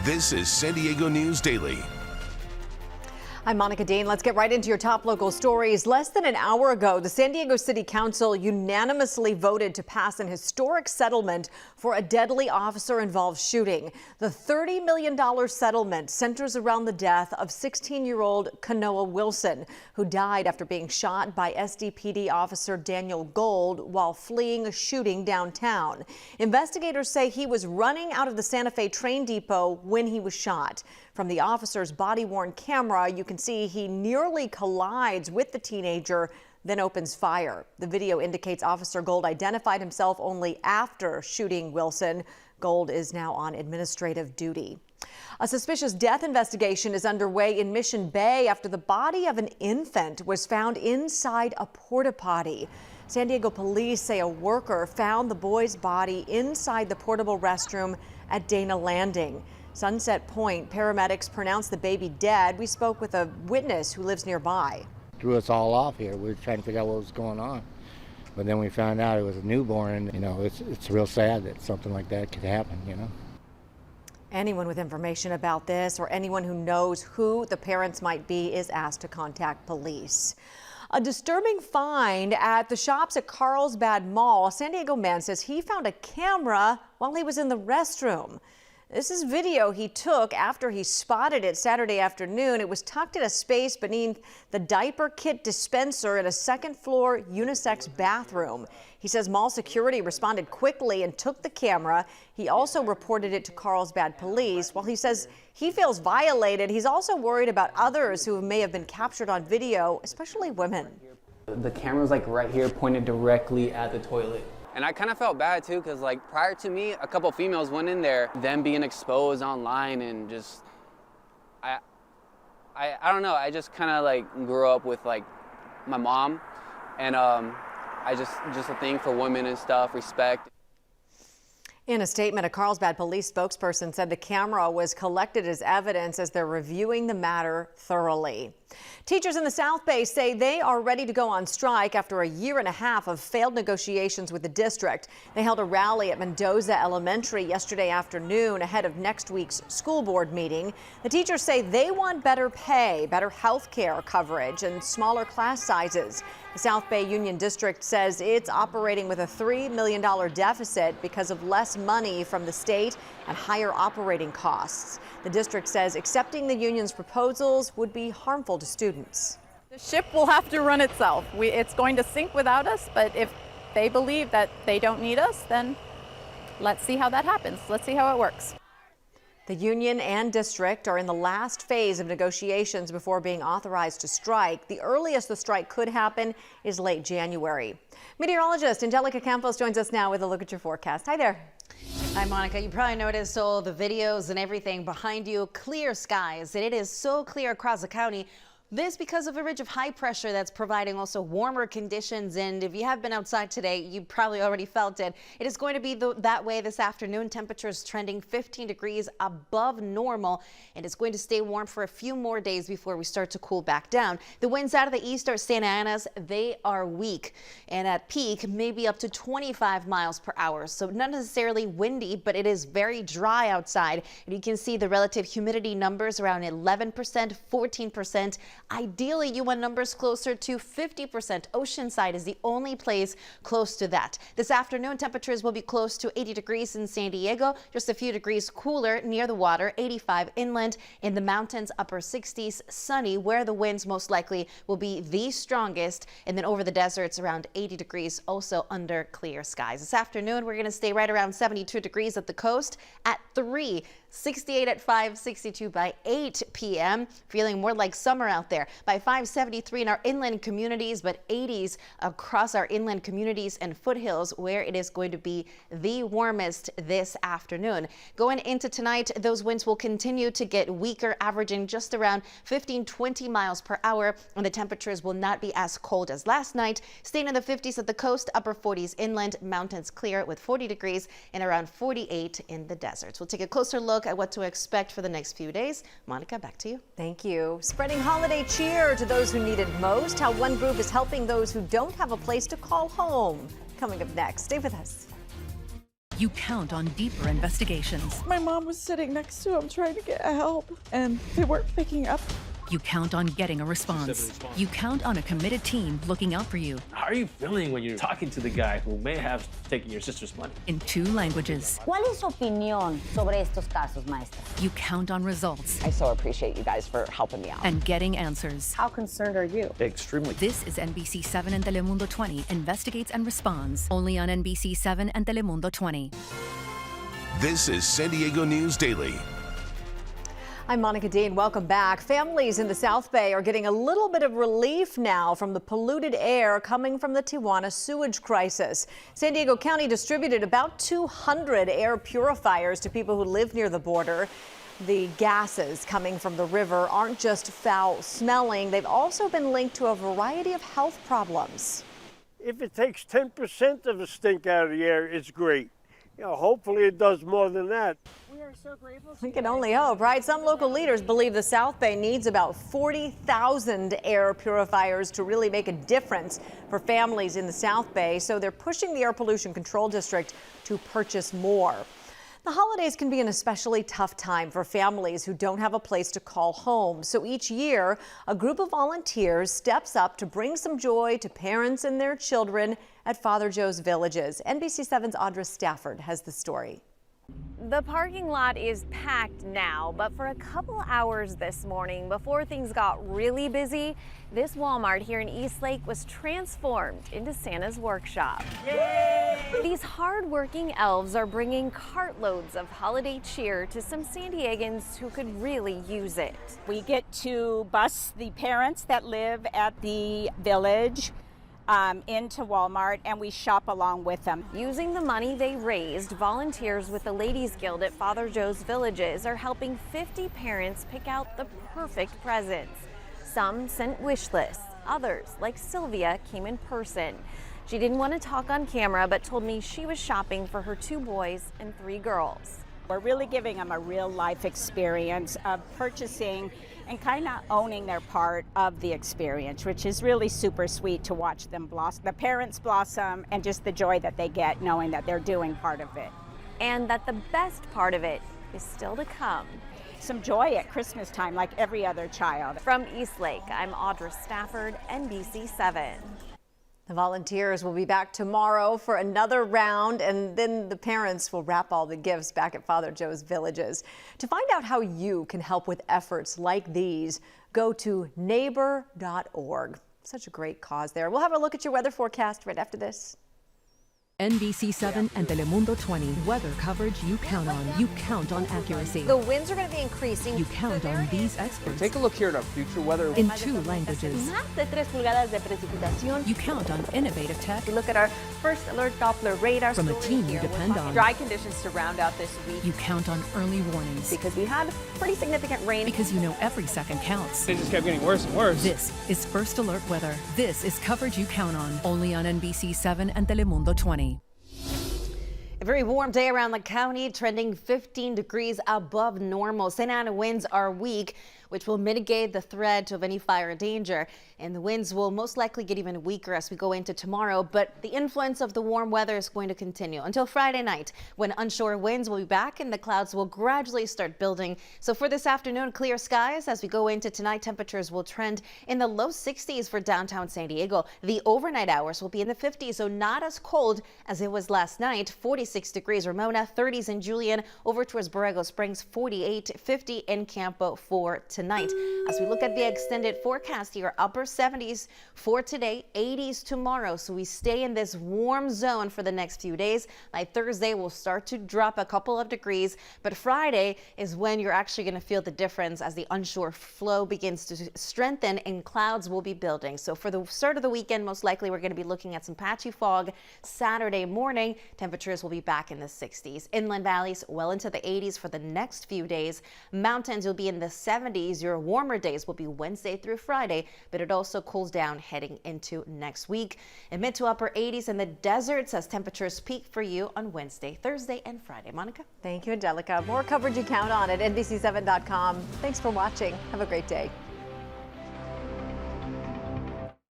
This is San Diego News Daily. I'm Monica Dean. Let's get right into your top local stories. Less than an hour ago, the San Diego City Council unanimously voted to pass an historic settlement for a deadly officer-involved shooting. The $30 million settlement centers around the death of 16-year-old Kanoa Wilson, who died after being shot by SDPD officer Daniel Gold while fleeing a shooting downtown. Investigators say he was running out of the Santa Fe train depot when he was shot. From the officer's body-worn camera, you can see he nearly collides with the teenager, then opens fire. The video indicates Officer Gold identified himself only after shooting Wilson. Gold is now on administrative duty. A suspicious death investigation is underway in Mission Bay after the body of an infant was found inside a porta potty. San Diego police say a worker found the boy's body inside the portable restroom at Dana Landing. Sunset Point paramedics pronounced the baby dead. We spoke with a witness who lives nearby. Threw us all off here. We were trying to figure out what was going on. But then we found out it was a newborn, and, it's real sad that something like that could happen, Anyone with information about this or anyone who knows who the parents might be is asked to contact police. A disturbing find at the shops at Carlsbad Mall. A San Diego man says he found a camera while he was in the restroom. This is video he took after he spotted it Saturday afternoon. It was tucked in a space beneath the diaper kit dispenser in a second-floor unisex bathroom. He says mall security responded quickly and took the camera. He also reported it to Carlsbad police. While he says he feels violated, he's also worried about others who may have been captured on video, especially women. The camera's like right here, pointed directly at the toilet. And I kind of felt bad too, because like prior to me, a couple females went in there, them being exposed online, and just, I don't know, I just kind of like grew up with like my mom, and I just a thing for women and stuff, respect. In a statement, a Carlsbad police spokesperson said the camera was collected as evidence as they're reviewing the matter thoroughly. Teachers in the South Bay say they are ready to go on strike after a year and a half of failed negotiations with the district. They held a rally at Mendoza Elementary yesterday afternoon ahead of next week's school board meeting. The teachers say they want better pay, better health care coverage, and smaller class sizes. The South Bay Union District says it's operating with a $3 million deficit because of less money from the state and higher operating costs. The district says accepting the union's proposals would be harmful to students. The ship will have to run itself. It's going to sink without us, but if they believe that they don't need us, then let's see how that happens. Let's see how it works. The union and district are in the last phase of negotiations before being authorized to strike. The earliest the strike could happen is late January. Meteorologist Angelica Campos joins us now with a look at your forecast. Hi there. Hi, Monica. You probably noticed all the videos and everything behind you. Clear skies, and it is so clear across the county. This because of a ridge of high pressure that's providing also warmer conditions. And if you have been outside today, you probably already felt it. It is going to be that way this afternoon. Temperatures trending 15 degrees above normal. And it's going to stay warm for a few more days before we start to cool back down. The winds out of the east are Santa Ana's. They are weak. And at peak, maybe up to 25 miles per hour. So not necessarily windy, but it is very dry outside. And you can see the relative humidity numbers around 11%, 14%. Ideally, you want numbers closer to 50%. Oceanside is the only place close to that. This afternoon, temperatures will be close to 80 degrees in San Diego, just a few degrees cooler near the water, 85 inland. In the mountains, upper 60s, sunny, where the winds most likely will be the strongest. And then over the deserts, around 80 degrees, also under clear skies. This afternoon, we're going to stay right around 72 degrees at the coast at 3. 68 at 5, 62 by 8 p.m. Feeling more like summer out there. By 5, 73 in our inland communities, but 80s across our inland communities and foothills where it is going to be the warmest this afternoon. Going into tonight, those winds will continue to get weaker, averaging just around 15, 20 miles per hour, and the temperatures will not be as cold as last night. Staying in the 50s at the coast, upper 40s inland, mountains clear with 40 degrees and around 48 in the deserts. We'll take a closer look at what to expect for the next few days. Monica, back to you. Thank you. Spreading holiday cheer to those who need it most. How one group is helping those who don't have a place to call home. Coming up next. Stay with us. You count on deeper investigations. My mom was sitting next to him trying to get help, and they weren't picking up. You count on getting a response. You count on a committed team looking out for you. How are you feeling when you're talking to the guy who may have taken your sister's money? In 2 languages. ¿Cuál es su opinión sobre estos casos, maestra? You count on results. I so appreciate you guys for helping me out. And getting answers. How concerned are you? Extremely. This is NBC 7 and Telemundo 20 investigates and responds. Only on NBC 7 and Telemundo 20. This is San Diego News Daily. I'm Monica Dean. Welcome back. Families in the South Bay are getting a little bit of relief now from the polluted air coming from the Tijuana sewage crisis. San Diego County distributed about 200 air purifiers to people who live near the border. The gases coming from the river aren't just foul smelling, they've also been linked to a variety of health problems. If it takes 10% of the stink out of the air, it's great. Hopefully it does more than that. We are so grateful. We can only hope, right? Some local leaders believe the South Bay needs about 40,000 air purifiers to really make a difference for families in the South Bay. So they're pushing the Air Pollution Control District to purchase more. The holidays can be an especially tough time for families who don't have a place to call home. So each year, a group of volunteers steps up to bring some joy to parents and their children at Father Joe's Villages. NBC7's Audra Stafford has the story. The parking lot is packed now, but for a couple hours this morning, before things got really busy, this Walmart here in Eastlake was transformed into Santa's workshop. Yay! These hard-working elves are bringing cartloads of holiday cheer to some San Diegans who could really use it. We get to bus the parents that live at the village into Walmart, and we shop along with them. Using the money they raised, volunteers with the Ladies Guild at Father Joe's Villages are helping 50 parents pick out the perfect presents. Some sent wish lists, others, like Sylvia, came in person. She didn't want to talk on camera, but told me she was shopping for her 2 boys and 3 girls. We're really giving them a real life experience of purchasing and kind of owning their part of the experience, which is really super sweet to watch them blossom, the parents blossom, and just the joy that they get knowing that they're doing part of it. And that the best part of it is still to come. Some joy at Christmas time like every other child. From Eastlake, I'm Audra Stafford, NBC 7. The volunteers will be back tomorrow for another round, and then the parents will wrap all the gifts back at Father Joe's Villages. To find out how you can help with efforts like these, go to neighbor.org. Such a great cause there. We'll have a look at your weather forecast right after this. NBC 7 and Telemundo 20. Weather coverage you count on. You count on accuracy. The winds are going to be increasing. You count on these experts. Take a look here at our future weather. In 2 languages. Más de 3 pulgadas de precipitación. You count on innovative tech. Look at our first alert Doppler radar. From a team you depend on. Dry conditions to round out this week. You count on early warnings. Because we had pretty significant rain. Because you know every second counts. It just kept getting worse and worse. This is First Alert Weather. This is coverage you count on. Only on NBC 7 and Telemundo 20. A very warm day around the county, trending 15 degrees above normal. Santa Ana winds are weak, which will mitigate the threat of any fire danger. And the winds will most likely get even weaker as we go into tomorrow, but the influence of the warm weather is going to continue until Friday night, when onshore winds will be back and the clouds will gradually start building. So for this afternoon, clear skies. As we go into tonight, temperatures will trend in the low 60s for downtown San Diego. The overnight hours will be in the 50s, so not as cold as it was last night. 46 degrees Ramona, 30s in Julian, over towards Borrego Springs, 48, 50 in Campo for tonight. As we look at the extended forecast here, upper 70s for today, 80s tomorrow. So we stay in this warm zone for the next few days. By Thursday, we'll start to drop a couple of degrees, but Friday is when you're actually going to feel the difference as the onshore flow begins to strengthen and clouds will be building. So for the start of the weekend, most likely we're going to be looking at some patchy fog. Saturday morning, temperatures will be back in the 60s. Inland valleys well into the 80s for the next few days. Mountains will be in the 70s. Your warmer days will be Wednesday through Friday, but it also cools down heading into next week. And mid to upper 80s in the deserts as temperatures peak for you on Wednesday, Thursday, and Friday. Monica? Thank you, Angelica. More coverage you count on at NBC7.com. Thanks for watching. Have a great day.